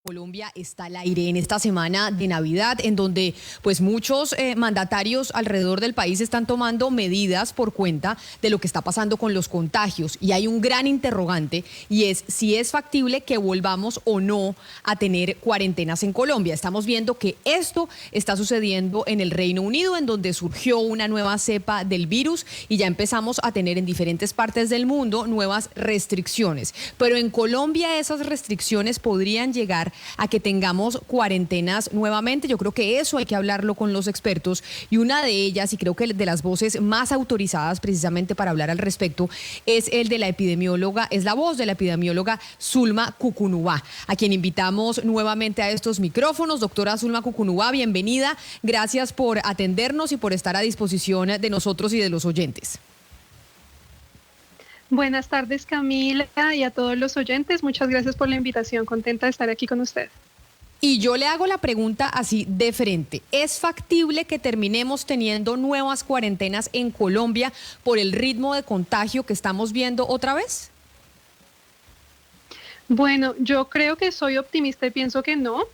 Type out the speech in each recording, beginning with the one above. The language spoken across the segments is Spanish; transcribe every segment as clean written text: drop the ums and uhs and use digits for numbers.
Colombia está al aire en esta semana de Navidad, en donde pues muchos mandatarios alrededor del país están tomando medidas por cuenta de lo que está pasando con los contagios. Y hay un gran interrogante y es si es factible que volvamos o no a tener cuarentenas en Colombia. Estamos viendo que esto está sucediendo en el Reino Unido, en donde surgió una nueva cepa del virus y ya empezamos a tener en diferentes partes del mundo nuevas restricciones. Pero en Colombia esas restricciones podrían llegar a que tengamos cuarentenas nuevamente. Yo creo que eso hay que hablarlo con los expertos y una de ellas, y creo que de las voces más autorizadas precisamente para hablar al respecto, es el de la epidemióloga, es la voz de la epidemióloga Zulma Cucunubá, a quien invitamos nuevamente a estos micrófonos. Doctora Zulma Cucunubá, bienvenida. Gracias por atendernos y por estar a disposición de nosotros y de los oyentes. Buenas tardes, Camila, y a todos los oyentes. Muchas gracias por la invitación. Contenta de estar aquí con usted. Y yo le hago la pregunta así de frente. ¿Es factible que terminemos teniendo nuevas cuarentenas en Colombia por el ritmo de contagio que estamos viendo otra vez? Bueno, yo creo que soy optimista y pienso que no.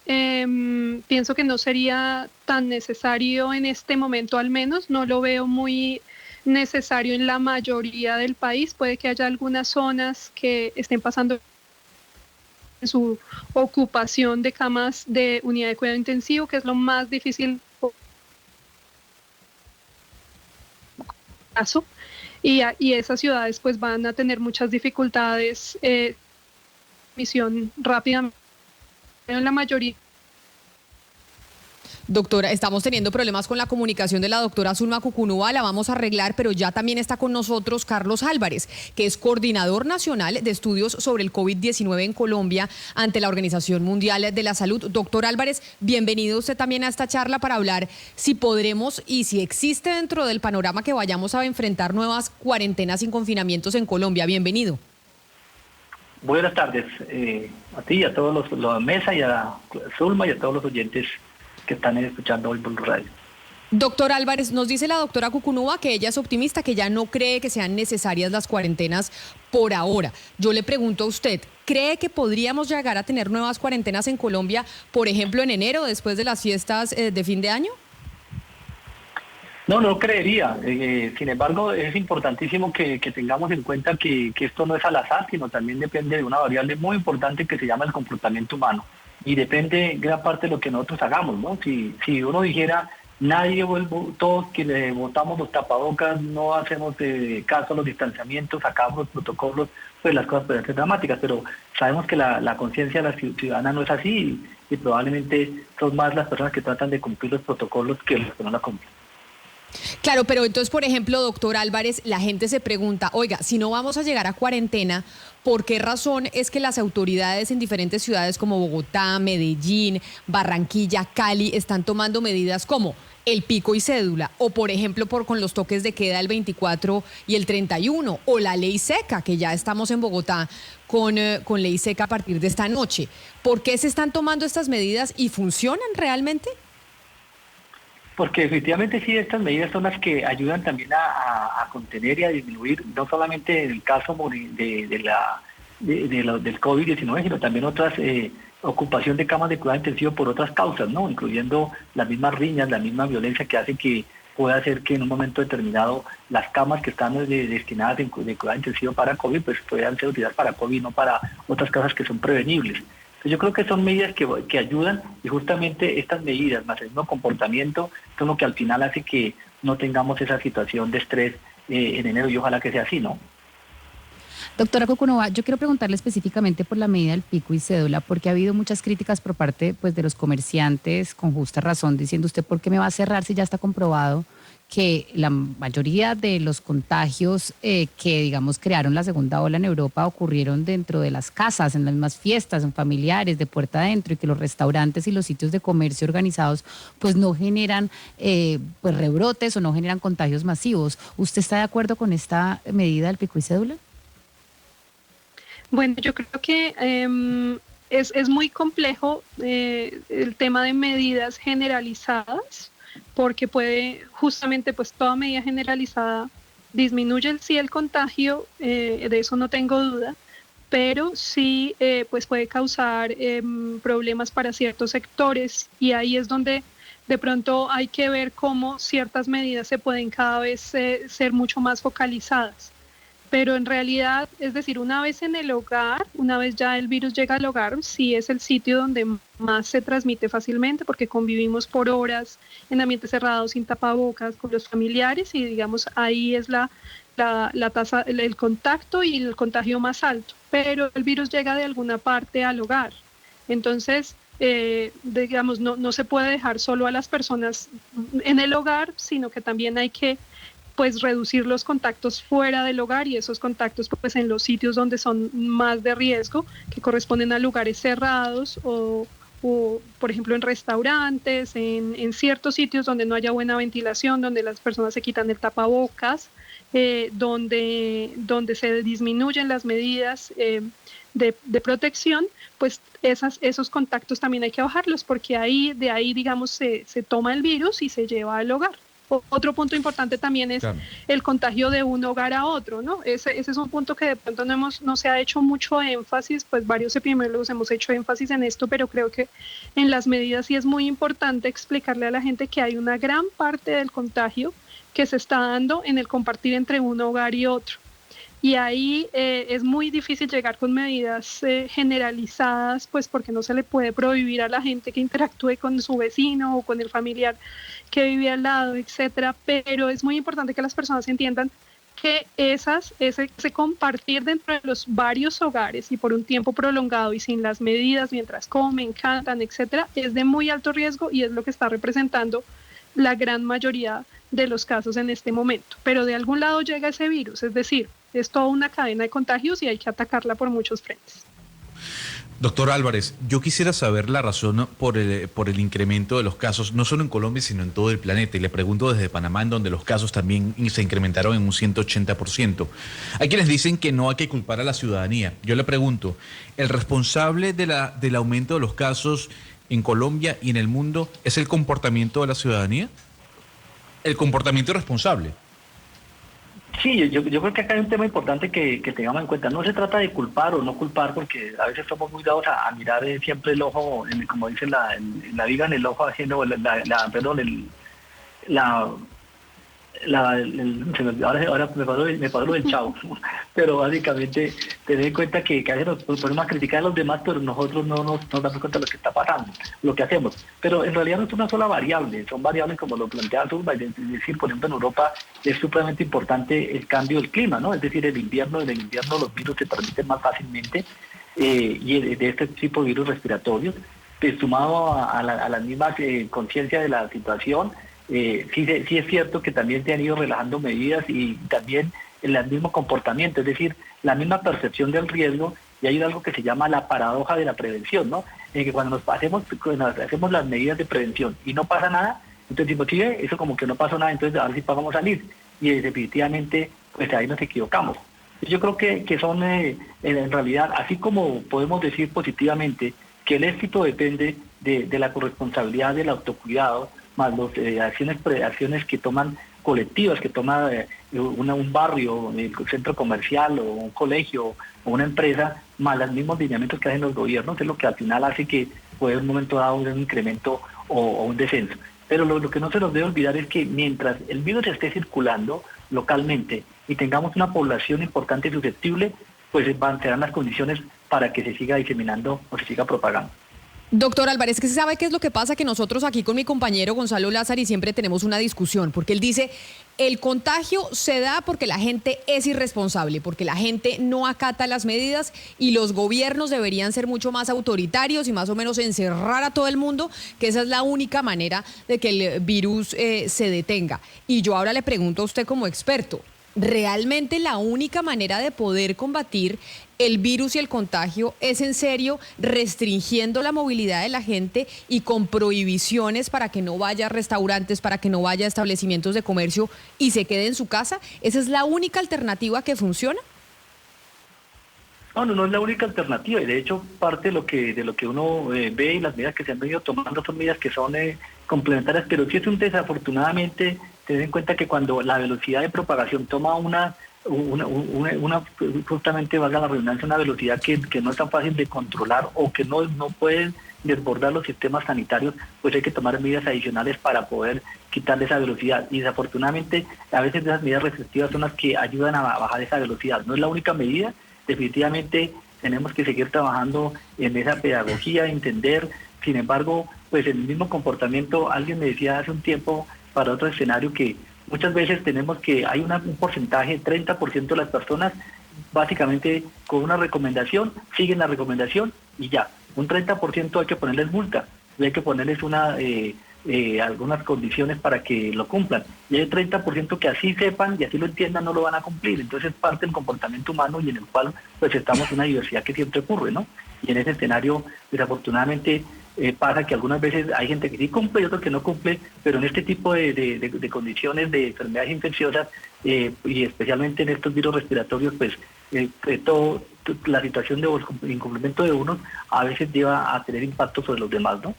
Pienso que no sería tan necesario en este momento, al menos. No lo veo muy necesario en la mayoría del país. Puede que haya algunas zonas que estén pasando en su ocupación de camas de unidad de cuidado intensivo, que es lo más difícil caso, y esas ciudades pues van a tener muchas dificultades misión rápidamente en la mayoría. Doctora, estamos teniendo problemas con la comunicación de la doctora Zulma Cucunubá, la vamos a arreglar, pero ya también está con nosotros Carlos Álvarez, que es coordinador nacional de estudios sobre el COVID-19 en Colombia ante la Organización Mundial de la Salud. Doctor Álvarez, bienvenido usted también a esta charla para hablar si podremos y si existe dentro del panorama que vayamos a enfrentar nuevas cuarentenas y confinamientos en Colombia. Bienvenido. Buenas tardes a ti y a todos los mesa y a Zulma y a todos los oyentes que están escuchando hoy por radio. Doctor Álvarez, nos dice la doctora Cucunubá que ella es optimista, que ya no cree que sean necesarias las cuarentenas por ahora. Yo le pregunto a usted, ¿cree que podríamos llegar a tener nuevas cuarentenas en Colombia, por ejemplo, en enero, después de las fiestas de fin de año? No, no creería. Sin embargo, es importantísimo que tengamos en cuenta que esto no es al azar, sino también depende de una variable muy importante que se llama el comportamiento humano. Y depende gran parte de lo que nosotros hagamos, ¿no? Si uno dijera, nadie todos que le botamos los tapabocas, no hacemos caso a los distanciamientos, sacamos los protocolos, pues las cosas pueden ser dramáticas, pero sabemos que la conciencia de la ciudadana no es así y probablemente son más las personas que tratan de cumplir los protocolos que los que no la cumplen. Claro, pero entonces, por ejemplo, doctor Álvarez, la gente se pregunta, oiga, si no vamos a llegar a cuarentena, ¿por qué razón es que las autoridades en diferentes ciudades como Bogotá, Medellín, Barranquilla, Cali están tomando medidas como el pico y cédula o, por ejemplo, con los toques de queda el 24 y el 31 o la ley seca, que ya estamos en Bogotá con ley seca a partir de esta noche? ¿Por qué se están tomando estas medidas y funcionan realmente? Porque efectivamente sí, estas medidas son las que ayudan también a contener y a disminuir, no solamente el caso del COVID-19, sino también otras ocupación de camas de cuidado intensivo por otras causas, ¿no? Incluyendo las mismas riñas, la misma violencia que hace que pueda hacer que en un momento determinado las camas que están destinadas de cuidado intensivo para COVID, pues puedan ser utilizadas para COVID, no para otras causas que son prevenibles. Yo creo que son medidas que ayudan y justamente estas medidas más el mismo comportamiento son lo que al final hace que no tengamos esa situación de estrés en enero y ojalá que sea así, ¿no? Doctora Cucunubá, yo quiero preguntarle específicamente por la medida del pico y cédula, porque ha habido muchas críticas por parte pues, de los comerciantes, con justa razón, diciendo usted, ¿por qué me va a cerrar si ya está comprobado que la mayoría de los contagios que, digamos, crearon la segunda ola en Europa ocurrieron dentro de las casas, en las mismas fiestas, en familiares, de puerta adentro, y que los restaurantes y los sitios de comercio organizados pues no generan pues rebrotes o no generan contagios masivos? ¿Usted está de acuerdo con esta medida del pico y cédula? Bueno, yo creo que es muy complejo el tema de medidas generalizadas, porque puede justamente pues toda medida generalizada disminuye el contagio, de eso no tengo duda, pero sí pues puede causar problemas para ciertos sectores, y ahí es donde de pronto hay que ver cómo ciertas medidas se pueden cada vez ser mucho más focalizadas. Pero en realidad, es decir, una vez en el hogar, una vez ya el virus llega al hogar, sí es el sitio donde más se transmite fácilmente, porque convivimos por horas en ambientes cerrados, sin tapabocas, con los familiares, y digamos, ahí es la tasa, el contacto y el contagio más alto. Pero el virus llega de alguna parte al hogar. Entonces, digamos, no se puede dejar solo a las personas en el hogar, sino que también hay que pues reducir los contactos fuera del hogar, y esos contactos pues en los sitios donde son más de riesgo, que corresponden a lugares cerrados o por ejemplo en restaurantes, en ciertos sitios donde no haya buena ventilación, donde las personas se quitan el tapabocas, donde se disminuyen las medidas de protección, pues esos contactos también hay que bajarlos, porque de ahí digamos se toma el virus y se lleva al hogar. Otro punto importante también es el contagio de un hogar a otro, ¿no? Ese es un punto que de pronto no se ha hecho mucho énfasis, pues varios epidemiólogos hemos hecho énfasis en esto, pero creo que en las medidas sí es muy importante explicarle a la gente que hay una gran parte del contagio que se está dando en el compartir entre un hogar y otro. Y ahí es muy difícil llegar con medidas generalizadas, pues porque no se le puede prohibir a la gente que interactúe con su vecino o con el familiar que vive al lado, etcétera. Pero es muy importante que las personas entiendan que ese compartir dentro de los varios hogares y por un tiempo prolongado y sin las medidas mientras comen, cantan, etcétera, es de muy alto riesgo, y es lo que está representando la gran mayoría de los casos en este momento. Pero de algún lado llega ese virus, es decir, es toda una cadena de contagios y hay que atacarla por muchos frentes. Doctor Álvarez, yo quisiera saber la razón por el incremento de los casos, no solo en Colombia, sino en todo el planeta. Y le pregunto desde Panamá, en donde los casos también se incrementaron en un 180%. Hay quienes dicen que no hay que culpar a la ciudadanía. Yo le pregunto, ¿el responsable del aumento de los casos en Colombia y en el mundo es el comportamiento de la ciudadanía? ¿El comportamiento irresponsable? Sí, yo creo que acá hay un tema importante que tengamos en cuenta. No se trata de culpar o no culpar, porque a veces somos muy dados a mirar siempre el ojo, como dice la viga en el ojo ajeno, ahora me pasó lo del chavo, pero básicamente tener en cuenta que a veces nos ponemos a criticar a los demás, pero nosotros no nos damos cuenta de lo que está pasando, lo que hacemos. Pero en realidad no es una sola variable, son variables como lo plantea Zurba, es decir, por ejemplo en Europa es supremamente importante el cambio del clima, ¿no? Es decir, en el invierno los virus se transmiten más fácilmente, y de este tipo de virus respiratorios, pues, sumado a la misma conciencia de la situación. Sí es cierto que también se han ido relajando medidas, y también el mismo comportamiento, es decir, la misma percepción del riesgo, y hay algo que se llama la paradoja de la prevención, ¿no? En que cuando hacemos las medidas de prevención y no pasa nada, entonces decimos, sí, eso como que no pasó nada, entonces ahora sí vamos a salir, y definitivamente pues ahí nos equivocamos. Yo creo que son en realidad, así como podemos decir positivamente que el éxito depende de la corresponsabilidad del autocuidado, más acciones que toman colectivas, que toma un barrio, un centro comercial o un colegio o una empresa, más los mismos lineamientos que hacen los gobiernos, es lo que al final hace que pueda en un momento dado un incremento o un descenso. Pero lo que no se nos debe olvidar es que mientras el virus esté circulando localmente y tengamos una población importante y susceptible, pues serán las condiciones para que se siga diseminando o se siga propagando. Doctor Álvarez, que se sabe qué es lo que pasa, que nosotros aquí con mi compañero Gonzalo Lázari siempre tenemos una discusión, porque él dice, el contagio se da porque la gente es irresponsable, porque la gente no acata las medidas, y los gobiernos deberían ser mucho más autoritarios y más o menos encerrar a todo el mundo, que esa es la única manera de que el virus se detenga. Y yo ahora le pregunto a usted como experto, ¿realmente la única manera de poder combatir el virus y el contagio es en serio restringiendo la movilidad de la gente y con prohibiciones para que no vaya a restaurantes, para que no vaya a establecimientos de comercio y se quede en su casa? ¿Esa es la única alternativa que funciona? No es la única alternativa, y de hecho parte de lo que uno ve, y las medidas que se han venido tomando son medidas que son complementarias, pero sí es desafortunadamente tener en cuenta que cuando la velocidad de propagación toma una justamente valga la redundancia, una velocidad que no es tan fácil de controlar o que no pueden desbordar los sistemas sanitarios, pues hay que tomar medidas adicionales para poder quitarle esa velocidad. Y desafortunadamente, a veces esas medidas restrictivas son las que ayudan a bajar esa velocidad. No es la única medida, definitivamente tenemos que seguir trabajando en esa pedagogía, entender. Sin embargo, pues el mismo comportamiento, alguien me decía hace un tiempo para otro escenario que muchas veces tenemos que hay un porcentaje, 30% de las personas, básicamente con una recomendación, siguen la recomendación y ya. Un 30% hay que ponerles multa, y hay que ponerles algunas condiciones para que lo cumplan. Y hay 30% que así sepan y así lo entiendan, no lo van a cumplir. Entonces es parte del comportamiento humano y en el cual pues estamos en una diversidad que siempre ocurre, ¿no? Y en ese escenario, desafortunadamente, pasa que algunas veces hay gente que sí cumple y otros que no cumple, pero en este tipo de condiciones de enfermedades infecciosas y especialmente en estos virus respiratorios, pues la situación de incumplimiento de unos a veces lleva a tener impacto sobre los demás, ¿no?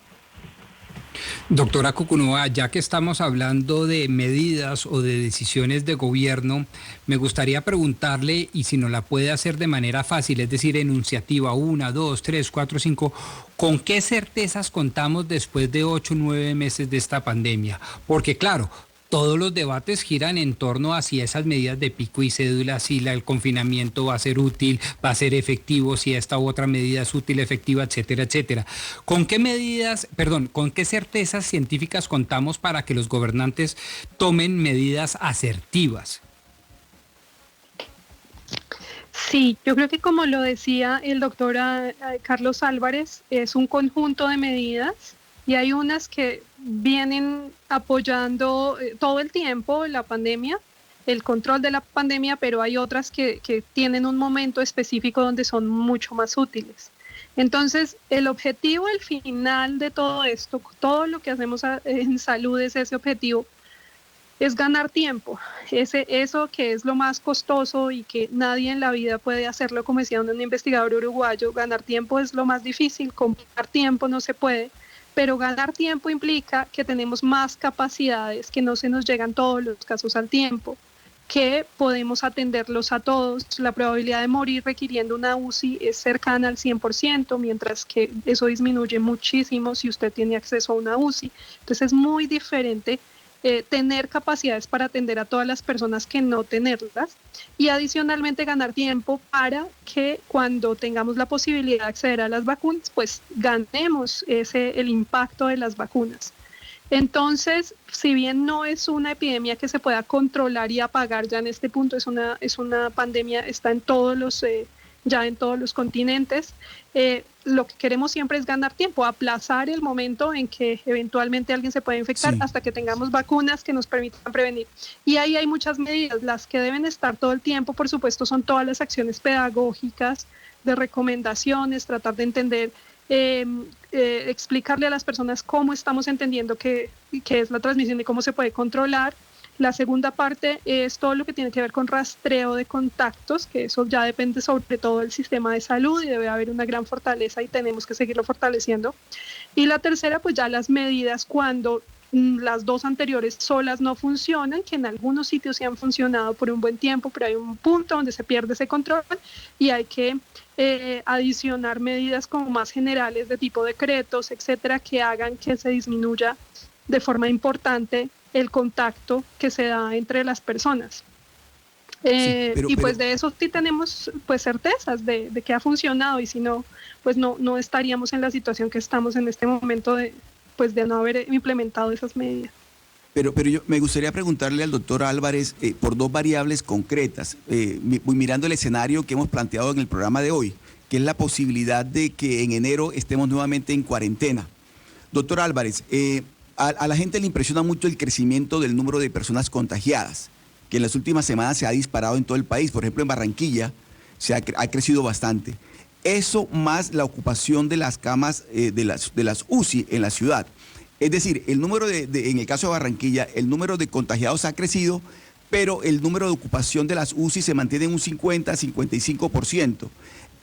Doctora Cucunova, ya que estamos hablando de medidas o de decisiones de gobierno, me gustaría preguntarle, y si nos la puede hacer de manera fácil, es decir, enunciativa, 1, 2, 3, 4, 5, ¿con qué certezas contamos después de 8 o 9 meses de esta pandemia? Porque claro, todos los debates giran en torno a si esas medidas de pico y cédula, si el confinamiento va a ser útil, va a ser efectivo, si esta u otra medida es útil, efectiva, etcétera, etcétera. ¿Con qué certezas científicas contamos para que los gobernantes tomen medidas asertivas? Sí, yo creo que como lo decía el doctor Carlos Álvarez, es un conjunto de medidas y hay unas que vienen apoyando todo el tiempo la pandemia, el control de la pandemia, pero hay otras que tienen un momento específico donde son mucho más útiles. Entonces, el objetivo, el final de todo esto, todo lo que hacemos en salud es ese objetivo, es ganar tiempo. Eso que es lo más costoso y que nadie en la vida puede hacerlo, como decía un investigador uruguayo, ganar tiempo es lo más difícil, comprar tiempo no se puede. Pero ganar tiempo implica que tenemos más capacidades, que no se nos llegan todos los casos al tiempo, que podemos atenderlos a todos. La probabilidad de morir requiriendo una UCI es cercana al 100%, mientras que eso disminuye muchísimo si usted tiene acceso a una UCI. Entonces es muy diferente tener capacidades para atender a todas las personas que no tenerlas y adicionalmente ganar tiempo para que cuando tengamos la posibilidad de acceder a las vacunas, pues ganemos el impacto de las vacunas. Entonces, si bien no es una epidemia que se pueda controlar y apagar ya en este punto, es una pandemia, está en todos los ya en todos los continentes. Lo que queremos siempre es ganar tiempo, aplazar el momento en que eventualmente alguien se puede infectar hasta que tengamos vacunas que nos permitan prevenir. Y ahí hay muchas medidas, las que deben estar todo el tiempo, por supuesto, son todas las acciones pedagógicas, de recomendaciones, tratar de entender, explicarle a las personas cómo estamos entendiendo qué es la transmisión y cómo se puede controlar. La segunda parte es todo lo que tiene que ver con rastreo de contactos, que eso ya depende sobre todo del sistema de salud y debe haber una gran fortaleza y tenemos que seguirlo fortaleciendo. Y la tercera, pues ya las medidas cuando las dos anteriores solas no funcionan, que en algunos sitios sí han funcionado por un buen tiempo, pero hay un punto donde se pierde ese control y hay que adicionar medidas como más generales de tipo decretos, etcétera, que hagan que se disminuya de forma importante el contacto que se da entre las personas. Pues de eso sí tenemos pues certezas de que ha funcionado y si no, pues no estaríamos en la situación que estamos en este momento de no haber implementado esas medidas. Pero yo me gustaría preguntarle al doctor Álvarez por dos variables concretas, mirando el escenario que hemos planteado en el programa de hoy, que es la posibilidad de que en enero estemos nuevamente en cuarentena. Doctor Álvarez, a la gente le impresiona mucho el crecimiento del número de personas contagiadas, que en las últimas semanas se ha disparado en todo el país. Por ejemplo, en Barranquilla ha crecido bastante. Eso más la ocupación de las camas de las UCI en la ciudad. Es decir, el número en el caso de Barranquilla, el número de contagiados ha crecido, pero el número de ocupación de las UCI se mantiene en un 50-55%.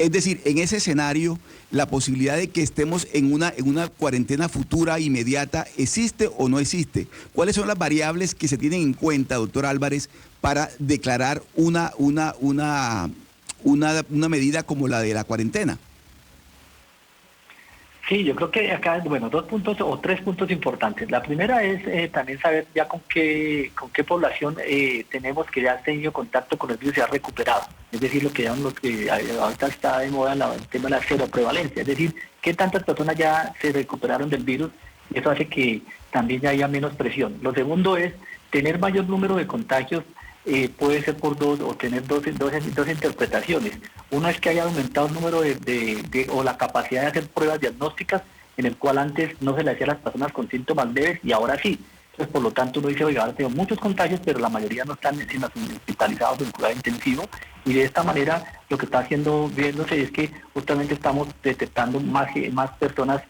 Es decir, en ese escenario, la posibilidad de que estemos en una cuarentena futura, inmediata, ¿existe o no existe? ¿Cuáles son las variables que se tienen en cuenta, doctor Álvarez, para declarar una medida como la de la cuarentena? Sí, yo creo que acá, bueno, 2 puntos o 3 puntos importantes. La primera es también saber ya con qué población tenemos que ya ha tenido contacto con el virus y se ha recuperado. Es decir, lo que ahorita está de moda el tema de la cero prevalencia. Es decir, qué tantas personas ya se recuperaron del virus, y eso hace que también ya haya menos presión. Lo segundo es tener mayor número de contagios. Puede ser por o tener dos interpretaciones. Una es que haya aumentado el número o la capacidad de hacer pruebas diagnósticas, en el cual antes no se le hacía a las personas con síntomas leves y ahora sí. Entonces, por lo tanto, uno dice, oiga, ahora tengo muchos contagios, pero la mayoría no están hospitalizados en cuidado intensivo, y de esta manera lo que está viéndose es que justamente estamos detectando más personas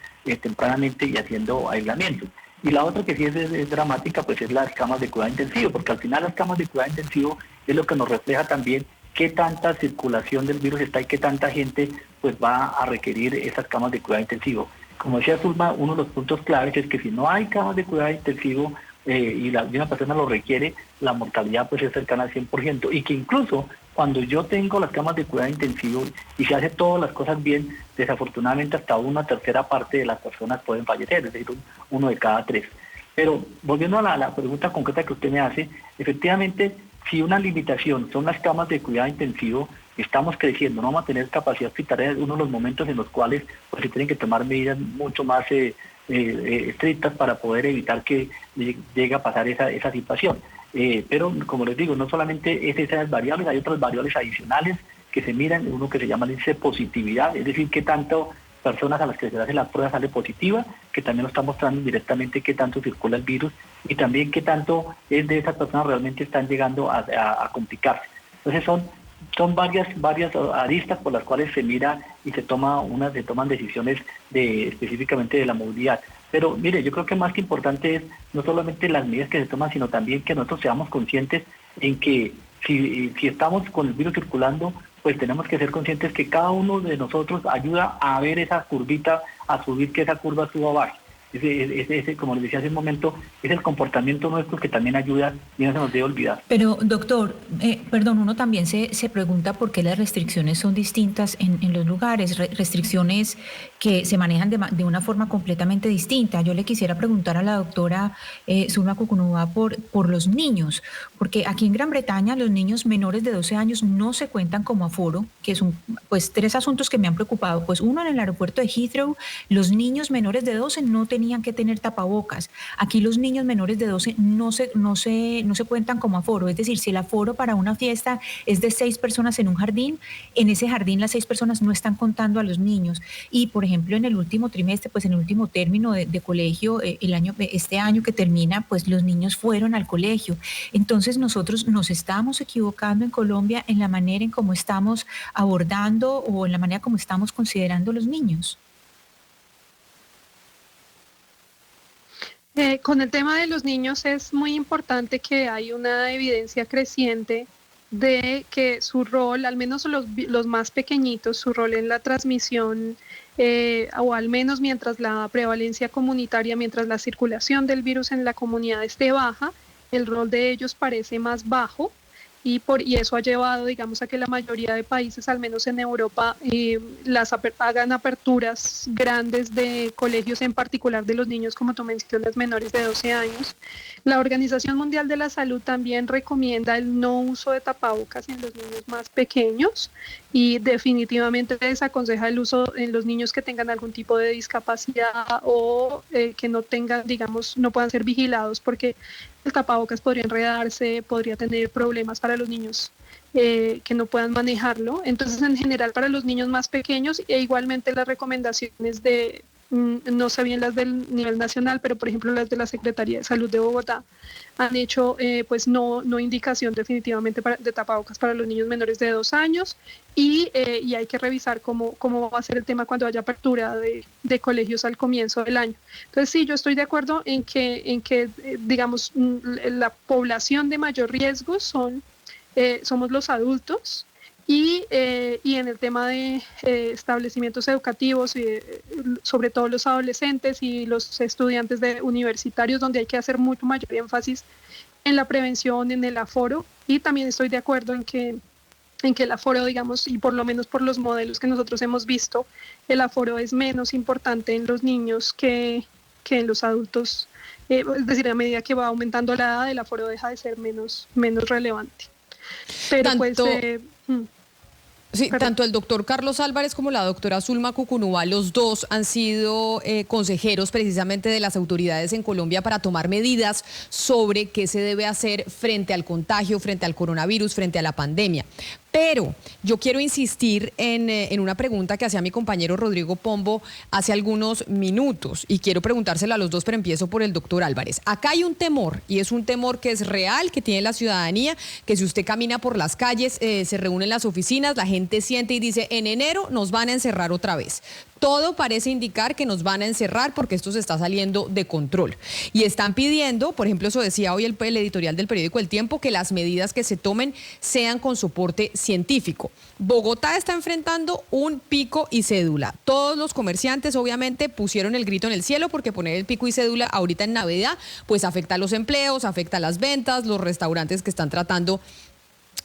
tempranamente y haciendo aislamiento. Y la otra que sí es dramática, pues es las camas de cuidado intensivo, porque al final las camas de cuidado intensivo es lo que nos refleja también qué tanta circulación del virus está y qué tanta gente pues va a requerir esas camas de cuidado intensivo. Como decía Zulma, uno de los puntos claves es que si no hay camas de cuidado intensivo y una persona lo requiere, la mortalidad pues es cercana al 100%, y que incluso cuando yo tengo las camas de cuidado intensivo y se hace todas las cosas bien, desafortunadamente hasta una tercera parte de las personas pueden fallecer, es decir, 1 de cada 3. Pero volviendo a la pregunta concreta que usted me hace, efectivamente, si una limitación son las camas de cuidado intensivo, estamos creciendo, no vamos a tener capacidad hospitalaria en uno de los momentos en los cuales pues, se tienen que tomar medidas mucho más estrictas para poder evitar que llegue a pasar esa situación. Pero como les digo, no solamente es esas variables, hay otras variables adicionales que se miran, uno que se llama el índice de positividad, es decir, qué tanto personas a las que se hace la prueba sale positiva, que también nos está mostrando directamente qué tanto circula el virus y también qué tanto es de esas personas realmente están llegando a complicarse. Entonces son varias aristas por las cuales se mira y se toman decisiones específicamente de la movilidad. Pero mire, yo creo que más que importante es no solamente las medidas que se toman, sino también que nosotros seamos conscientes en que si estamos con el virus circulando, pues tenemos que ser conscientes que cada uno de nosotros ayuda a ver esa curvita, a subir, que esa curva suba o baje. Ese, como les decía hace un momento, es el comportamiento nuestro que también ayuda y no se nos debe olvidar. Pero, doctor, perdón, uno también se pregunta por qué las restricciones son distintas en los lugares, restricciones que se manejan de una forma completamente distinta. Yo le quisiera preguntar a la doctora Zulma Cucunúa por los niños, porque aquí en Gran Bretaña los niños menores de 12 años no se cuentan como aforo, que son pues 3 asuntos que me han preocupado. Pues uno, en el aeropuerto de Heathrow, los niños menores de 12 no tenían que tener tapabocas. Aquí los niños menores de 12 no se cuentan como aforo. Es decir, si el aforo para una fiesta es de 6 personas en un jardín, en ese jardín las 6 personas no están contando a los niños. Y, por ejemplo, en el último trimestre, pues en el último término de colegio, este año que termina, pues los niños fueron al colegio. Entonces nosotros nos estamos equivocando en Colombia en la manera en cómo estamos abordando o en la manera como estamos considerando los niños. Con el tema de los niños es muy importante que hay una evidencia creciente de que su rol, al menos los más pequeñitos, su rol en la transmisión, o al menos mientras la prevalencia comunitaria, mientras la circulación del virus en la comunidad esté baja, el rol de ellos parece más bajo. Y eso ha llevado, digamos, a que la mayoría de países, al menos en Europa, hagan aperturas grandes de colegios, en particular de los niños, como tú mencionas, menores de 12 años. La Organización Mundial de la Salud también recomienda el no uso de tapabocas en los niños más pequeños y definitivamente desaconseja el uso en los niños que tengan algún tipo de discapacidad o que no tengan, digamos, no puedan ser vigilados, porque el tapabocas podría enredarse, podría tener problemas para los niños que no puedan manejarlo. Entonces, en general, para los niños más pequeños, e igualmente las recomendaciones no sé bien las del nivel nacional, pero por ejemplo las de la Secretaría de Salud de Bogotá han hecho pues no indicación definitivamente de tapabocas para los niños menores de 2 años y hay que revisar cómo va a ser el tema cuando haya apertura de colegios al comienzo del año. Entonces sí, yo estoy de acuerdo en que digamos la población de mayor riesgo somos los adultos, Y en el tema de establecimientos educativos, sobre todo los adolescentes y los estudiantes universitarios, donde hay que hacer mucho mayor énfasis en la prevención, en el aforo, y también estoy de acuerdo en que el aforo, digamos, y por lo menos por los modelos que nosotros hemos visto, el aforo es menos importante en los niños que en los adultos. Es decir, a medida que va aumentando la edad, el aforo deja de ser menos relevante. Pero Sí, tanto el doctor Carlos Álvarez como la doctora Zulma Cucunúa, los dos han sido consejeros precisamente de las autoridades en Colombia para tomar medidas sobre qué se debe hacer frente al contagio, frente al coronavirus, frente a la pandemia. Pero yo quiero insistir en una pregunta que hacía mi compañero Rodrigo Pombo hace algunos minutos y quiero preguntársela a los dos, pero empiezo por el doctor Álvarez. Acá hay un temor y es un temor que es real, que tiene la ciudadanía, que si usted camina por las calles, se reúnen las oficinas, la gente siente y dice, en enero nos van a encerrar otra vez. Todo parece indicar que nos van a encerrar porque esto se está saliendo de control. Y están pidiendo, por ejemplo, eso decía hoy el editorial del periódico El Tiempo, que las medidas que se tomen sean con soporte científico. Bogotá está enfrentando un pico y cédula. Todos los comerciantes obviamente pusieron el grito en el cielo porque poner el pico y cédula ahorita en Navidad pues afecta a los empleos, afecta a las ventas, los restaurantes que están tratando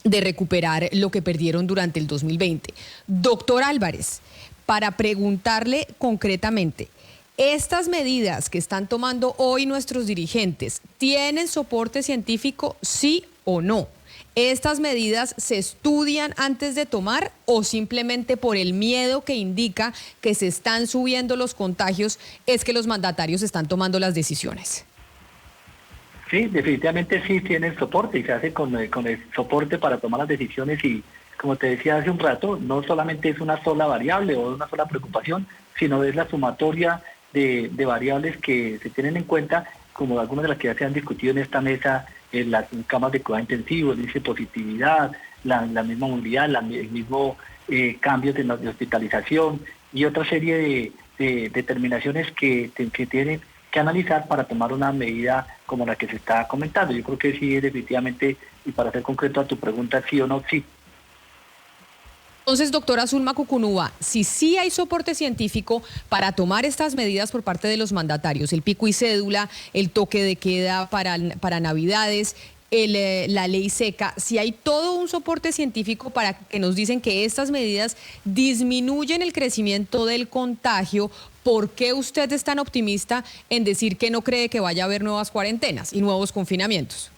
de recuperar lo que perdieron durante el 2020. Doctor Álvarez, para preguntarle concretamente, ¿estas medidas que están tomando hoy nuestros dirigentes tienen soporte científico, sí o no? ¿Estas medidas se estudian antes de tomar o simplemente por el miedo que indica que se están subiendo los contagios es que los mandatarios están tomando las decisiones? Sí, definitivamente sí tienen soporte y se hace con el soporte para tomar las decisiones y, como te decía hace un rato, no solamente es una sola variable o una sola preocupación, sino es la sumatoria de variables que se tienen en cuenta, como algunas de las que ya se han discutido en esta mesa, las camas de cuidado intensivo, el índice de positividad, la misma movilidad, el mismo cambios de hospitalización y otra serie de determinaciones que tienen que analizar para tomar una medida como la que se está comentando. Yo creo que sí, definitivamente, y para ser concreto a tu pregunta, sí o no, sí. Entonces, doctora Zulma Cucunúa, si sí hay soporte científico para tomar estas medidas por parte de los mandatarios, el pico y cédula, el toque de queda para Navidades, la ley seca, si hay todo un soporte científico para que nos dicen que estas medidas disminuyen el crecimiento del contagio, ¿por qué usted es tan optimista en decir que no cree que vaya a haber nuevas cuarentenas y nuevos confinamientos?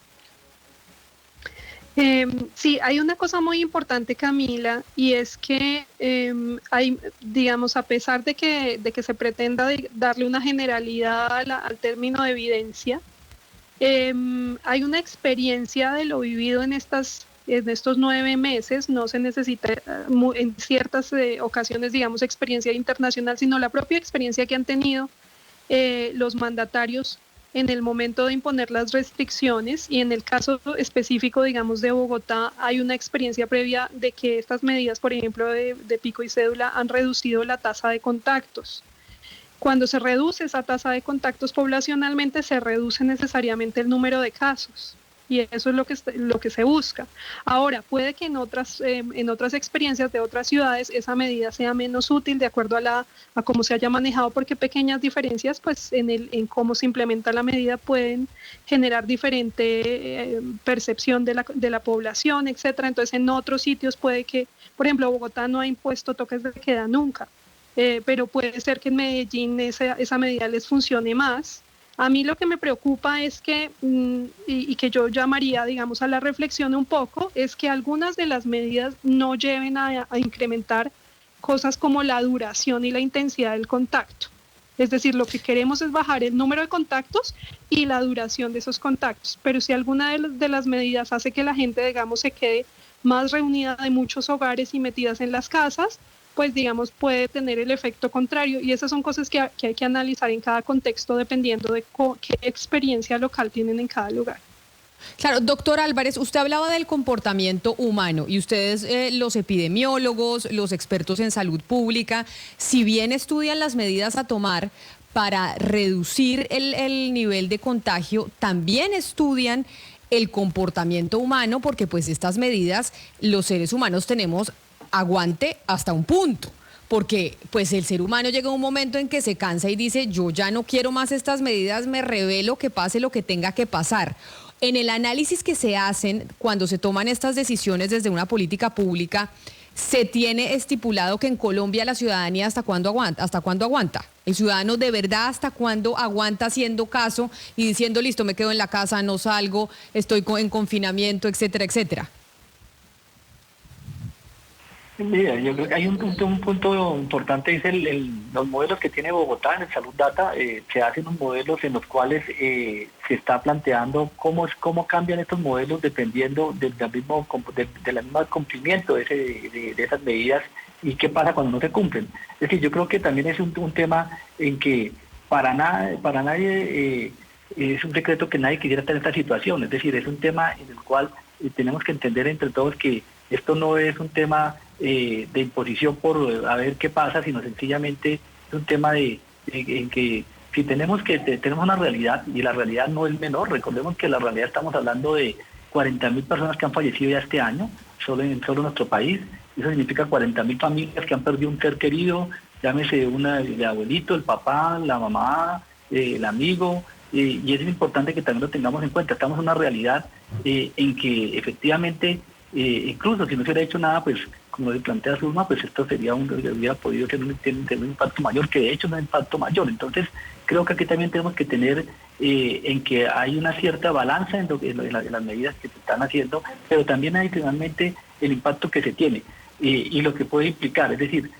Sí, hay una cosa muy importante, Camila, y es que hay, digamos, a pesar de que se pretenda darle una generalidad al término de evidencia, hay una experiencia de lo vivido en estos 9 meses. No se necesita en ciertas ocasiones, digamos, experiencia internacional, sino la propia experiencia que han tenido los mandatarios en el momento de imponer las restricciones, y en el caso específico, digamos, de Bogotá, hay una experiencia previa de que estas medidas, por ejemplo, de pico y cédula, han reducido la tasa de contactos. Cuando se reduce esa tasa de contactos poblacionalmente, se reduce necesariamente el número de casos. Y eso es lo que se busca. Ahora, puede que en otras experiencias de otras ciudades esa medida sea menos útil de acuerdo a cómo se haya manejado, porque pequeñas diferencias pues en cómo se implementa la medida pueden generar diferente percepción de la población, etcétera. Entonces, en otros sitios puede que, por ejemplo, Bogotá no ha impuesto toques de queda nunca, pero puede ser que en Medellín esa medida les funcione más. A mí lo que me preocupa es que, y que yo llamaría, digamos, a la reflexión un poco, es que algunas de las medidas no lleven a incrementar cosas como la duración y la intensidad del contacto. Es decir, lo que queremos es bajar el número de contactos y la duración de esos contactos. Pero si alguna de las medidas hace que la gente, digamos, se quede más reunida de muchos hogares y metidas en las casas, pues digamos puede tener el efecto contrario, y esas son cosas que hay que analizar en cada contexto dependiendo de qué experiencia local tienen en cada lugar. Claro, doctor Álvarez, usted hablaba del comportamiento humano y ustedes, los epidemiólogos, los expertos en salud pública, si bien estudian las medidas a tomar para reducir el nivel de contagio, también estudian el comportamiento humano, porque pues estas medidas, los seres humanos tenemos aguante hasta un punto. Porque pues el ser humano llega a un momento en que se cansa y dice, yo ya no quiero más estas medidas, me rebelo, que pase lo que tenga que pasar. En el análisis que se hacen cuando se toman estas decisiones desde una política pública, se tiene estipulado que en Colombia la ciudadanía ¿hasta cuándo aguanta? El ciudadano de verdad ¿hasta cuándo aguanta haciendo caso y diciendo, listo, me quedo en la casa, no salgo, estoy en confinamiento, etcétera, etcétera? Mira, yo creo que hay un punto importante, es los modelos que tiene Bogotá en el Salud Data. Se hacen unos modelos en los cuales se está planteando cómo cambian estos modelos dependiendo del mismo cumplimiento de esas medidas y qué pasa cuando no se cumplen. Es decir, yo creo que también es un tema en que para nadie es un secreto que nadie quisiera estar en esta situación. Es decir, es un tema en el cual tenemos que entender entre todos que esto no es un tema de imposición por a ver qué pasa, sino sencillamente es un tema en que si tenemos una realidad, y la realidad no es menor. Recordemos que la realidad, estamos hablando de 40.000 personas que han fallecido ya este año, solo en nuestro país. Eso significa 40.000 familias que han perdido un ser querido, llámese el abuelito, el papá, la mamá, el amigo, y es importante que también lo tengamos en cuenta. Estamos en una realidad en que efectivamente, incluso si no se hubiera hecho nada, pues como le plantea Zulma, pues esto hubiera podido tener un impacto mayor, que de hecho no es un impacto mayor. Entonces creo que aquí también tenemos que tener en que hay una cierta balanza en las medidas que se están haciendo, pero también adicionalmente el impacto que se tiene y lo que puede implicar. Es decir,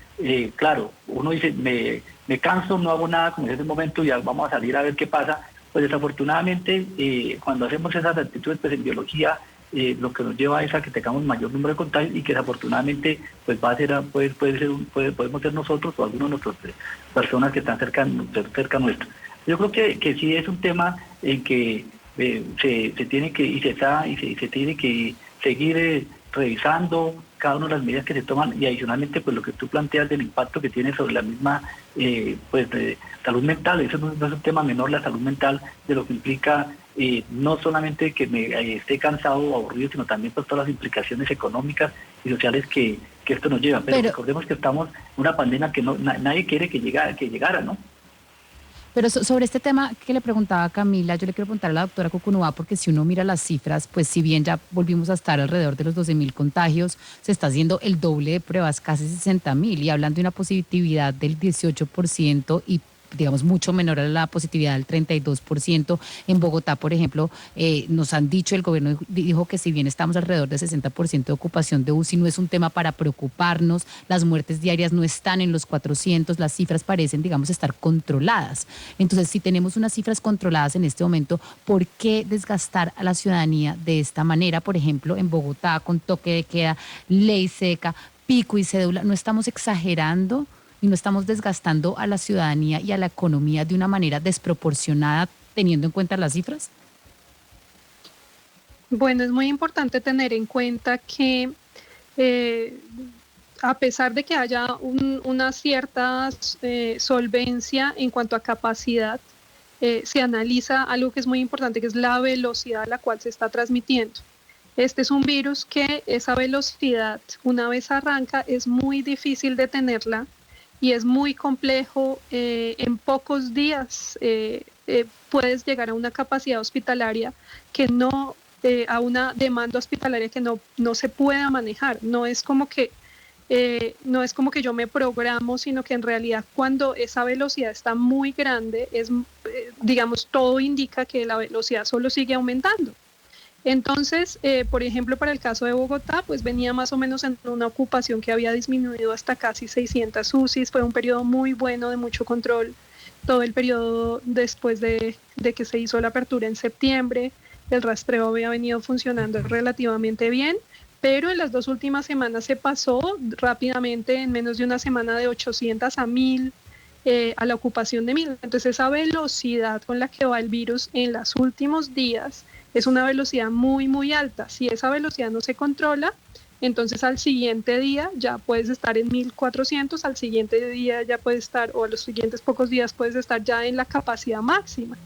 claro, uno dice, me canso, no hago nada, como en ese momento ya vamos a salir a ver qué pasa. Pues desafortunadamente cuando hacemos esas actitudes, pues en biología lo que nos lleva es a que tengamos mayor número de contagios, y que desafortunadamente pues podemos ser nosotros o algunas de nuestras personas que están cerca nuestro. Yo creo que sí es un tema en que se tiene que se tiene que seguir revisando cada una de las medidas que se toman, y adicionalmente pues lo que tú planteas del impacto que tiene sobre la misma salud mental. Eso no es un tema menor, la salud mental, de lo que implica no solamente que me esté cansado o aburrido, sino también por todas las implicaciones económicas y sociales que esto nos lleva. Pero recordemos que estamos en una pandemia que nadie quiere que llegara, ¿no? Pero sobre este tema que le preguntaba a Camila, yo le quiero preguntar a la doctora Cucunova, porque si uno mira las cifras, pues si bien ya volvimos a estar alrededor de los 12.000 contagios, se está haciendo el doble de pruebas, casi 60.000, y hablan de una positividad del 18% y digamos mucho menor a la positividad del 32%. En Bogotá, por ejemplo, nos han dicho, el gobierno dijo que si bien estamos alrededor de 60% de ocupación de UCI, no es un tema para preocuparnos, las muertes diarias no están en los 400, las cifras parecen, digamos, estar controladas. Entonces, si tenemos unas cifras controladas en este momento, ¿por qué desgastar a la ciudadanía de esta manera? Por ejemplo, en Bogotá, con toque de queda, ley seca, pico y cédula, ¿no estamos exagerando y no estamos desgastando a la ciudadanía y a la economía de una manera desproporcionada teniendo en cuenta las cifras? Bueno, es muy importante tener en cuenta que a pesar de que haya una cierta solvencia en cuanto a capacidad, se analiza algo que es muy importante, que es la velocidad a la cual se está transmitiendo. Este es un virus que esa velocidad, una vez arranca, es muy difícil detenerla, y es muy complejo. En pocos días puedes llegar a una capacidad hospitalaria que no, a una demanda hospitalaria que no se pueda manejar. No es como que yo me programo, sino que en realidad cuando esa velocidad está muy grande, digamos, todo indica que la velocidad solo sigue aumentando. Entonces, por ejemplo, para el caso de Bogotá, pues venía más o menos en una ocupación que había disminuido hasta casi 600 UCIs. Fue un periodo muy bueno de mucho control, todo el periodo después de que se hizo la apertura en septiembre. El rastreo había venido funcionando relativamente bien, pero en las 2 últimas semanas se pasó rápidamente, en menos de una semana, de 800 a 1.000, a la ocupación de 1.000. Entonces, esa velocidad con la que va el virus en los últimos días es una velocidad muy, muy alta. Si esa velocidad no se controla, entonces al siguiente día ya puedes estar en 1.400, al siguiente día ya puedes estar, o a los siguientes pocos días puedes estar ya en la capacidad máxima.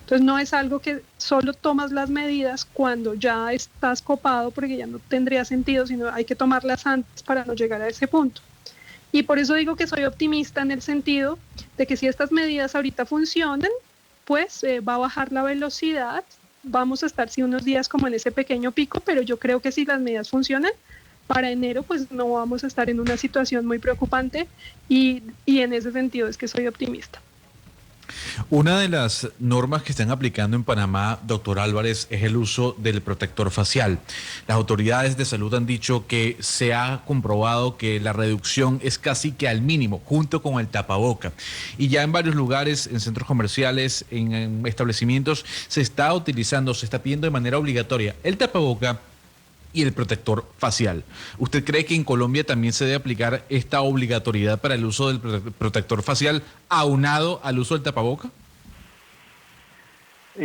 Entonces no es algo que solo tomas las medidas cuando ya estás copado, porque ya no tendría sentido, sino hay que tomarlas antes para no llegar a ese punto. Y por eso digo que soy optimista en el sentido de que si estas medidas ahorita funcionan, pues va a bajar la velocidad, vamos a estar sí unos días como en ese pequeño pico, pero yo creo que si las medidas funcionan, para enero pues no vamos a estar en una situación muy preocupante y en ese sentido es que soy optimista. Una de las normas que están aplicando en Panamá, doctor Álvarez, es el uso del protector facial. Las autoridades de salud han dicho que se ha comprobado que la reducción es casi que al mínimo, junto con el tapaboca. Y ya en varios lugares, en centros comerciales, en establecimientos, se está utilizando, se está pidiendo de manera obligatoria el tapaboca y el protector facial. ¿Usted cree que en Colombia también se debe aplicar esta obligatoriedad para el uso del protector facial aunado al uso del tapaboca?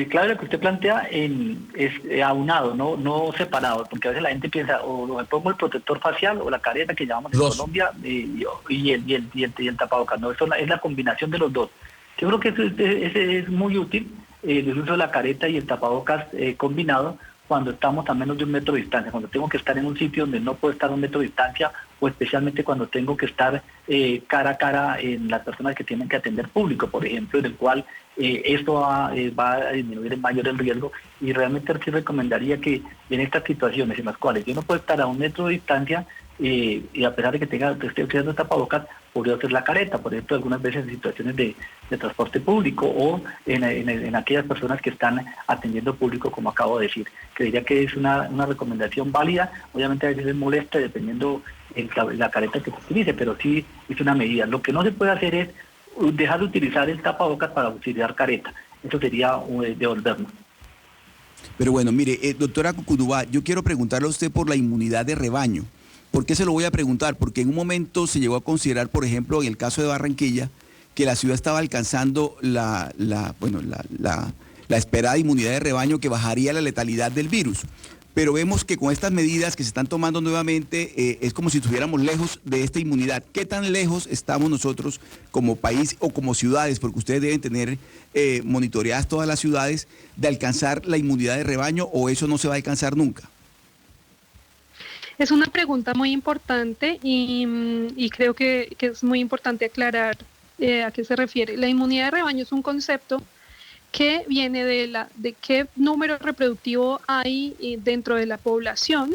Claro, lo que usted plantea es aunado, no separado, porque a veces la gente piensa o me pongo el protector facial o la careta que llamamos en Colombia y el tapabocas. No, eso es la combinación de los dos. Yo creo que ese es muy útil, el uso de la careta y el tapabocas combinado, cuando estamos a menos de 1 metro de distancia, cuando tengo que estar en un sitio donde no puedo estar a 1 metro de distancia, o especialmente cuando tengo que estar cara a cara en las personas que tienen que atender público, por ejemplo, en el cual esto va a disminuir en mayor el riesgo, y realmente sí recomendaría que en estas situaciones en las cuales yo no puedo estar a 1 metro de distancia, y a pesar de que esté usando tapabocas, podría hacer la careta, por ejemplo, algunas veces en situaciones de transporte público o en aquellas personas que están atendiendo público, como acabo de decir. Creería que es una recomendación válida, obviamente a veces es molesta dependiendo la careta que se utilice, pero sí es una medida. Lo que no se puede hacer es dejar de utilizar el tapabocas para utilizar careta, eso sería devolvernos. Pero bueno, mire, doctora Cucunubá, yo quiero preguntarle a usted por la inmunidad de rebaño. ¿Por qué se lo voy a preguntar? Porque en un momento se llegó a considerar, por ejemplo, en el caso de Barranquilla, que la ciudad estaba alcanzando la esperada inmunidad de rebaño que bajaría la letalidad del virus. Pero vemos que con estas medidas que se están tomando nuevamente es como si estuviéramos lejos de esta inmunidad. ¿Qué tan lejos estamos nosotros como país o como ciudades? Porque ustedes deben tener monitoreadas todas las ciudades de alcanzar la inmunidad de rebaño, o eso no se va a alcanzar nunca. Es una pregunta muy importante y creo que es muy importante aclarar a qué se refiere. La inmunidad de rebaño es un concepto que viene de qué número reproductivo hay dentro de la población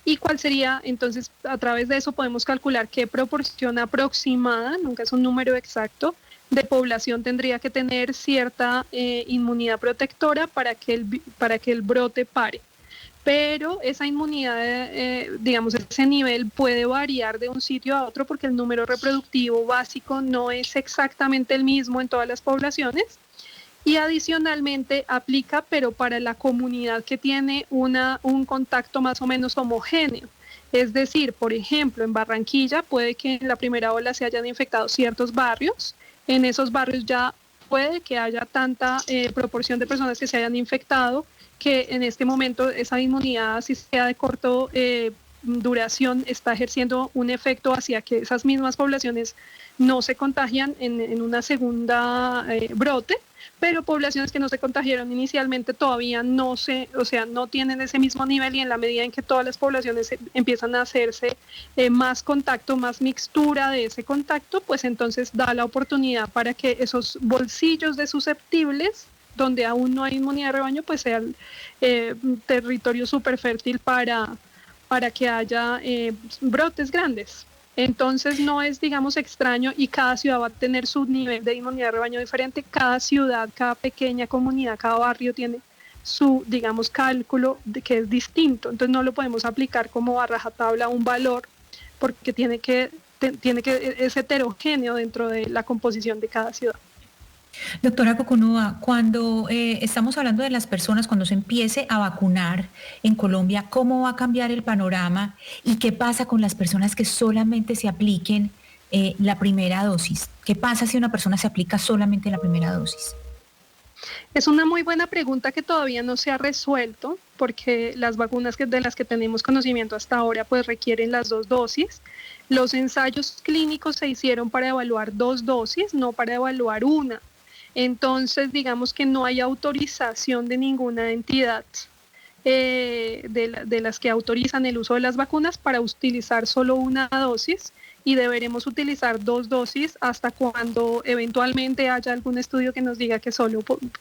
y cuál sería, entonces a través de eso podemos calcular qué proporción aproximada, nunca es un número exacto, de población tendría que tener cierta inmunidad protectora para que el brote pare. Pero esa inmunidad, digamos, ese nivel puede variar de un sitio a otro porque el número reproductivo básico no es exactamente el mismo en todas las poblaciones. Y adicionalmente aplica, pero para la comunidad que tiene un contacto más o menos homogéneo. Es decir, por ejemplo, en Barranquilla puede que en la primera ola se hayan infectado ciertos barrios. En esos barrios ya puede que haya tanta proporción de personas que se hayan infectado que en este momento esa inmunidad, si sea de corto duración, está ejerciendo un efecto hacia que esas mismas poblaciones no se contagian en una segunda brote, pero poblaciones que no se contagiaron inicialmente todavía no tienen ese mismo nivel, y en la medida en que todas las poblaciones empiezan a hacerse más contacto, más mixtura de ese contacto, pues entonces da la oportunidad para que esos bolsillos de susceptibles donde aún no hay inmunidad de rebaño, pues sea un territorio súper fértil para que haya brotes grandes. Entonces no es, digamos, extraño, y cada ciudad va a tener su nivel de inmunidad de rebaño diferente. Cada ciudad, cada pequeña comunidad, cada barrio tiene su, digamos, cálculo que es distinto. Entonces no lo podemos aplicar como a rajatabla un valor, porque tiene que es heterogéneo dentro de la composición de cada ciudad. Doctora Cucunubá, cuando estamos hablando de las personas, cuando se empiece a vacunar en Colombia, ¿cómo va a cambiar el panorama y qué pasa con las personas que solamente se apliquen la primera dosis? ¿Qué pasa si una persona se aplica solamente la primera dosis? Es una muy buena pregunta que todavía no se ha resuelto, porque las vacunas de las que tenemos conocimiento hasta ahora pues requieren las 2 dosis. Los ensayos clínicos se hicieron para evaluar 2 dosis, no para evaluar una. Entonces, digamos que no hay autorización de ninguna entidad de las que autorizan el uso de las vacunas para utilizar solo una dosis, y deberemos utilizar 2 dosis hasta cuando eventualmente haya algún estudio que nos diga que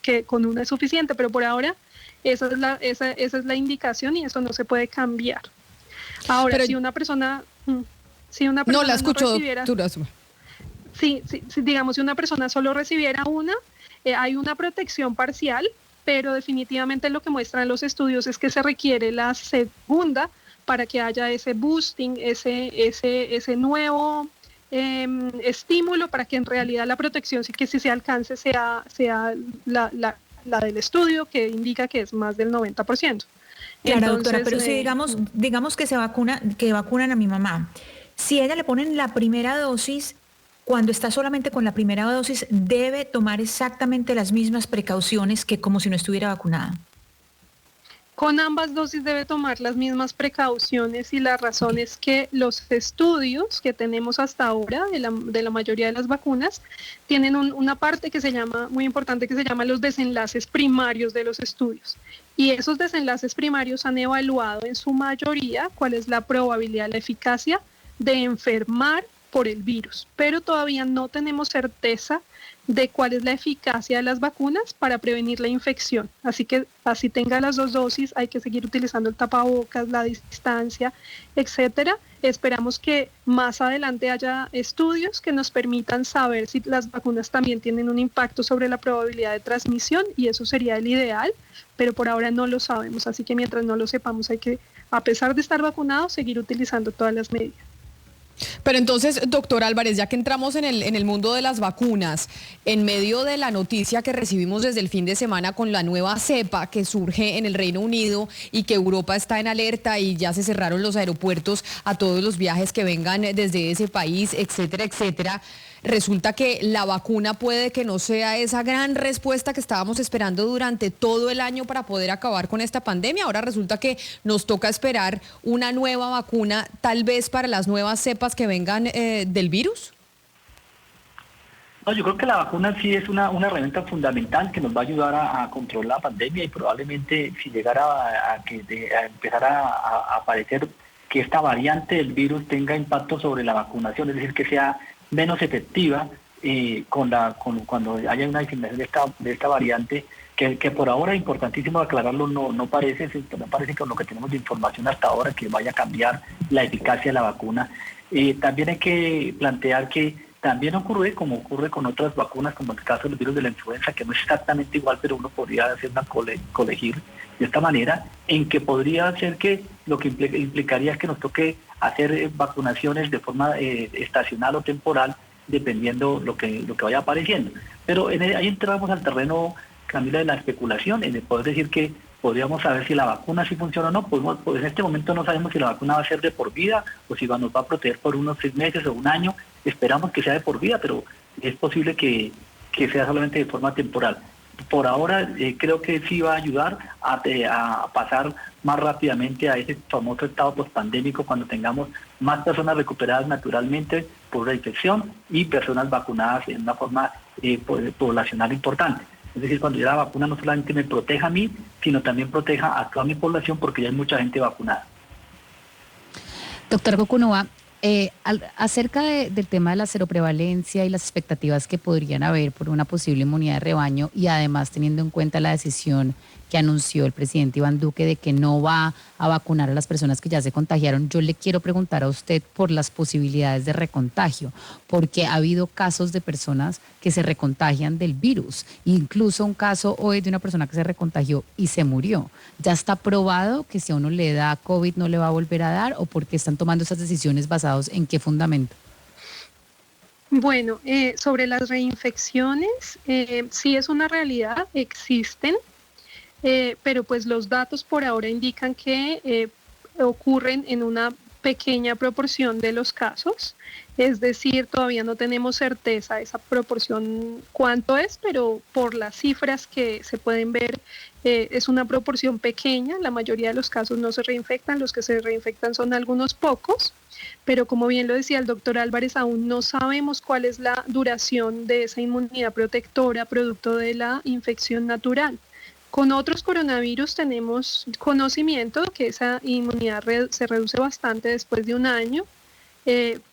que con una es suficiente, pero por ahora esa es la indicación y eso no se puede cambiar. Ahora, Pero, si una persona no la escucho, recibiera, doctora. sí, digamos, si una persona solo recibiera una, hay una protección parcial, pero definitivamente lo que muestran los estudios es que se requiere la segunda para que haya ese boosting, ese nuevo estímulo para que en realidad la protección sí que si se alcance sea la del estudio, que indica que es más del 90%. Claro, doctora, pero si digamos que vacunan a mi mamá, si ella le ponen la primera dosis, cuando está solamente con la primera dosis, debe tomar exactamente las mismas precauciones que como si no estuviera vacunada. Con ambas dosis debe tomar las mismas precauciones, y la razón es que los estudios que tenemos hasta ahora de la mayoría de las vacunas tienen una parte que se llama, muy importante, que se llama los desenlaces primarios de los estudios. Y esos desenlaces primarios han evaluado en su mayoría cuál es la probabilidad, la eficacia de enfermar por el virus, pero todavía no tenemos certeza de cuál es la eficacia de las vacunas para prevenir la infección. Así que así tenga las 2 dosis, hay que seguir utilizando el tapabocas, la distancia, etcétera. Esperamos que más adelante haya estudios que nos permitan saber si las vacunas también tienen un impacto sobre la probabilidad de transmisión, y eso sería el ideal, pero por ahora no lo sabemos. Así que mientras no lo sepamos, hay que, a pesar de estar vacunados, seguir utilizando todas las medidas. Pero entonces, doctor Álvarez, ya que entramos en el mundo de las vacunas, en medio de la noticia que recibimos desde el fin de semana con la nueva cepa que surge en el Reino Unido y que Europa está en alerta y ya se cerraron los aeropuertos a todos los viajes que vengan desde ese país, etcétera, etcétera, resulta que la vacuna puede que no sea esa gran respuesta que estábamos esperando durante todo el año para poder acabar con esta pandemia. Ahora resulta que nos toca esperar una nueva vacuna, tal vez para las nuevas cepas que vengan del virus. No, yo creo que la vacuna sí es una herramienta fundamental que nos va a ayudar a controlar la pandemia, y probablemente si llegara a empezar a aparecer que esta variante del virus tenga impacto sobre la vacunación, es decir, que sea menos efectiva cuando haya una diseminación de esta variante, que por ahora es importantísimo aclararlo, no parece con lo que tenemos de información hasta ahora que vaya a cambiar la eficacia de la vacuna. También hay que plantear que también ocurre como ocurre con otras vacunas, como en el caso del virus de la influenza, que no es exactamente igual, pero uno podría hacer colegir de esta manera, en que podría ser que lo que implicaría es que nos toque hacer vacunaciones de forma estacional o temporal, dependiendo lo que vaya apareciendo. Pero ahí entramos al terreno, Camila, de la especulación, en el poder decir que podríamos saber si la vacuna sí funciona o no. Pues en este momento no sabemos si la vacuna va a ser de por vida o si nos va a proteger por unos 6 meses o un año. Esperamos que sea de por vida, pero es posible que sea solamente de forma temporal. Por ahora creo que sí va a ayudar a pasar más rápidamente a ese famoso estado pospandémico cuando tengamos más personas recuperadas naturalmente por la infección y personas vacunadas en una forma poblacional importante. Es decir, cuando ya la vacuna no solamente me proteja a mí, sino también proteja a toda mi población, porque ya hay mucha gente vacunada. Doctor Cucunova, acerca del tema de la seroprevalencia y las expectativas que podrían haber por una posible inmunidad de rebaño, y además teniendo en cuenta la decisión que anunció el presidente Iván Duque de que no va a vacunar a las personas que ya se contagiaron, yo le quiero preguntar a usted por las posibilidades de recontagio, porque ha habido casos de personas que se recontagian del virus, incluso un caso hoy de una persona que se recontagió y se murió. ¿Ya está probado que si a uno le da COVID no le va a volver a dar, o por qué están tomando esas decisiones basados en qué fundamento? Bueno, sobre las reinfecciones, sí es una realidad, existen. Pero pues los datos por ahora indican que ocurren en una pequeña proporción de los casos, es decir, todavía no tenemos certeza de esa proporción cuánto es, pero por las cifras que se pueden ver es una proporción pequeña. La mayoría de los casos no se reinfectan, los que se reinfectan son algunos pocos, pero como bien lo decía el doctor Álvarez, aún no sabemos cuál es la duración de esa inmunidad protectora producto de la infección natural. Con otros coronavirus tenemos conocimiento que esa inmunidad se reduce bastante después de un año,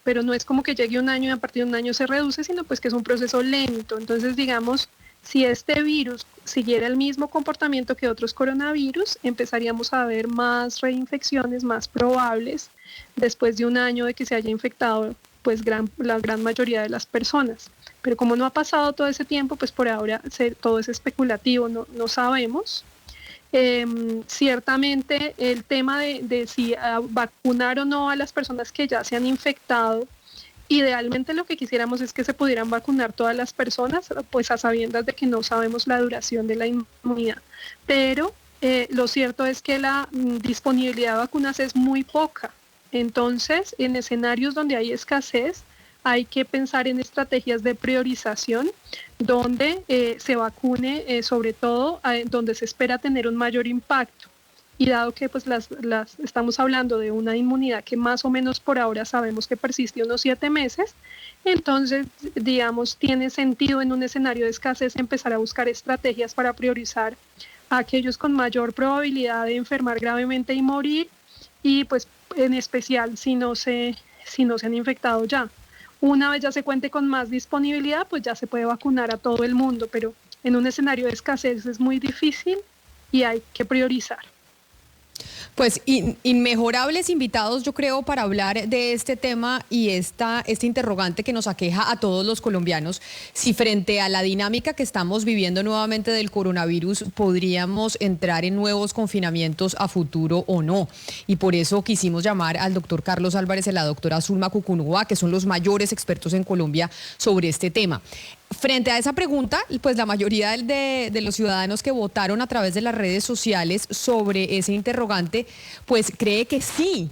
pero no es como que llegue un año y a partir de un año se reduce, sino pues que es un proceso lento. Entonces, digamos, si este virus siguiera el mismo comportamiento que otros coronavirus, empezaríamos a ver más reinfecciones más probables después de un año de que se haya infectado pues la gran mayoría de las personas. Pero como no ha pasado todo ese tiempo, pues por ahora todo es especulativo, no sabemos. Ciertamente el tema de si vacunar o no a las personas que ya se han infectado, idealmente lo que quisiéramos es que se pudieran vacunar todas las personas, pues a sabiendas de que no sabemos la duración de la inmunidad. Pero lo cierto es que la disponibilidad de vacunas es muy poca. Entonces, en escenarios donde hay escasez, hay que pensar en estrategias de priorización donde se vacune, sobre todo donde se espera tener un mayor impacto. Y dado que pues estamos hablando de una inmunidad que más o menos por ahora sabemos que persiste unos 7 meses, entonces, digamos, tiene sentido en un escenario de escasez empezar a buscar estrategias para priorizar a aquellos con mayor probabilidad de enfermar gravemente y morir, y pues en especial si no se han infectado ya. Una vez ya se cuente con más disponibilidad, pues ya se puede vacunar a todo el mundo, pero en un escenario de escasez es muy difícil y hay que priorizar. Pues inmejorables invitados, yo creo, para hablar de este tema y este interrogante que nos aqueja a todos los colombianos. Si frente a la dinámica que estamos viviendo nuevamente del coronavirus, podríamos entrar en nuevos confinamientos a futuro o no. Y por eso quisimos llamar al doctor Carlos Álvarez y a la doctora Zulma Cucunúa, que son los mayores expertos en Colombia sobre este tema. Frente a esa pregunta, pues la mayoría de los ciudadanos que votaron a través de las redes sociales sobre ese interrogante, pues cree que sí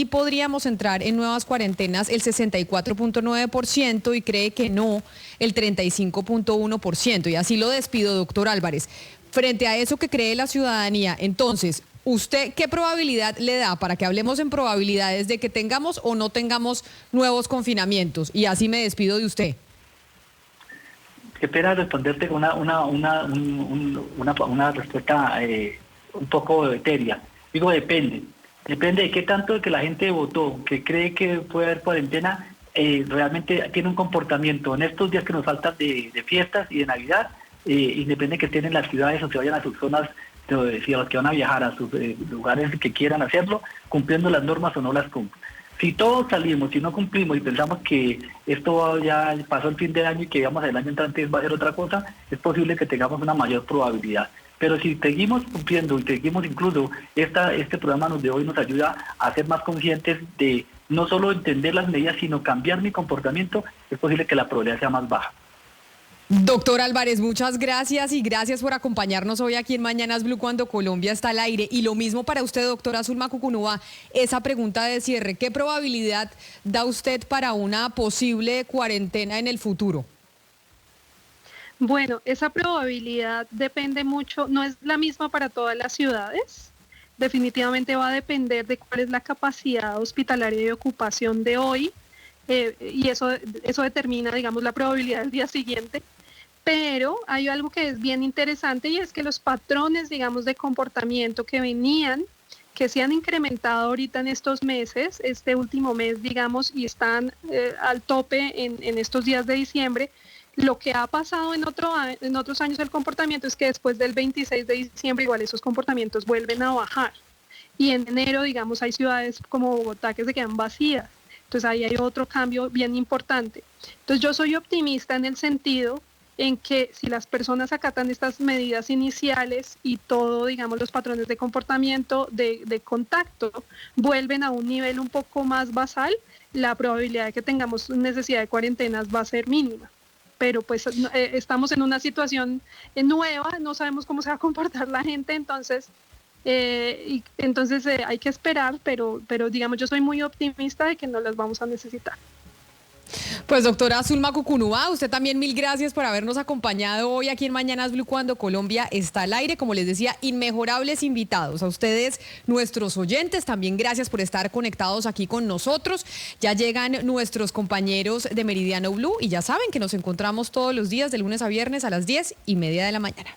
podríamos entrar en nuevas cuarentenas el 64.9% y cree que no el 35.1%. Y así lo despido, doctor Álvarez. Frente a eso que cree la ciudadanía, entonces, ¿usted qué probabilidad le da para que hablemos en probabilidades de que tengamos o no tengamos nuevos confinamientos? Y así me despido de usted. Qué pena responderte con una respuesta un poco etérea. Digo, depende de qué tanto de que la gente votó, que cree que puede haber cuarentena, realmente tiene un comportamiento en estos días que nos faltan de fiestas y de Navidad, independiente de que estén en las ciudades o se vayan a sus zonas, si los que van a viajar a sus lugares que quieran hacerlo, cumpliendo las normas o no las cumplen. Si todos salimos y no cumplimos y pensamos que esto ya pasó el fin de año y que digamos el año entrante va a ser otra cosa, es posible que tengamos una mayor probabilidad. Pero si seguimos cumpliendo y seguimos incluso, este programa de hoy nos ayuda a ser más conscientes de no solo entender las medidas, sino cambiar mi comportamiento, es posible que la probabilidad sea más baja. Doctor Álvarez, muchas gracias y gracias por acompañarnos hoy aquí en Mañanas Blue cuando Colombia está al aire. Y lo mismo para usted, doctora Zulma Cucunúa, esa pregunta de cierre. ¿Qué probabilidad da usted para una posible cuarentena en el futuro? Bueno, esa probabilidad depende mucho, no es la misma para todas las ciudades. Definitivamente va a depender de cuál es la capacidad hospitalaria de ocupación de hoy, y eso determina, digamos, la probabilidad del día siguiente. Pero hay algo que es bien interesante y es que los patrones, digamos, de comportamiento que se han incrementado ahorita en estos meses, este último mes, digamos, y están al tope en estos días de diciembre. Lo que ha pasado en otros años del comportamiento es que después del 26 de diciembre igual esos comportamientos vuelven a bajar. Y en enero, digamos, hay ciudades como Bogotá que se quedan vacías. Entonces ahí hay otro cambio bien importante. Entonces yo soy optimista en el sentido en que si las personas acatan estas medidas iniciales y todo, digamos, los patrones de comportamiento, de contacto, vuelven a un nivel un poco más basal, la probabilidad de que tengamos necesidad de cuarentenas va a ser mínima. Pero pues estamos en una situación nueva, no sabemos cómo se va a comportar la gente, entonces Y entonces hay que esperar, pero digamos, yo soy muy optimista de que no las vamos a necesitar. Pues doctora Zulma Cucunúa, usted también mil gracias por habernos acompañado hoy aquí en Mañanas Blue cuando Colombia está al aire. Como les decía, inmejorables invitados. A ustedes, nuestros oyentes, también gracias por estar conectados aquí con nosotros. Ya llegan nuestros compañeros de Meridiano Blue y ya saben que nos encontramos todos los días de lunes a viernes a las 10:30 de la mañana.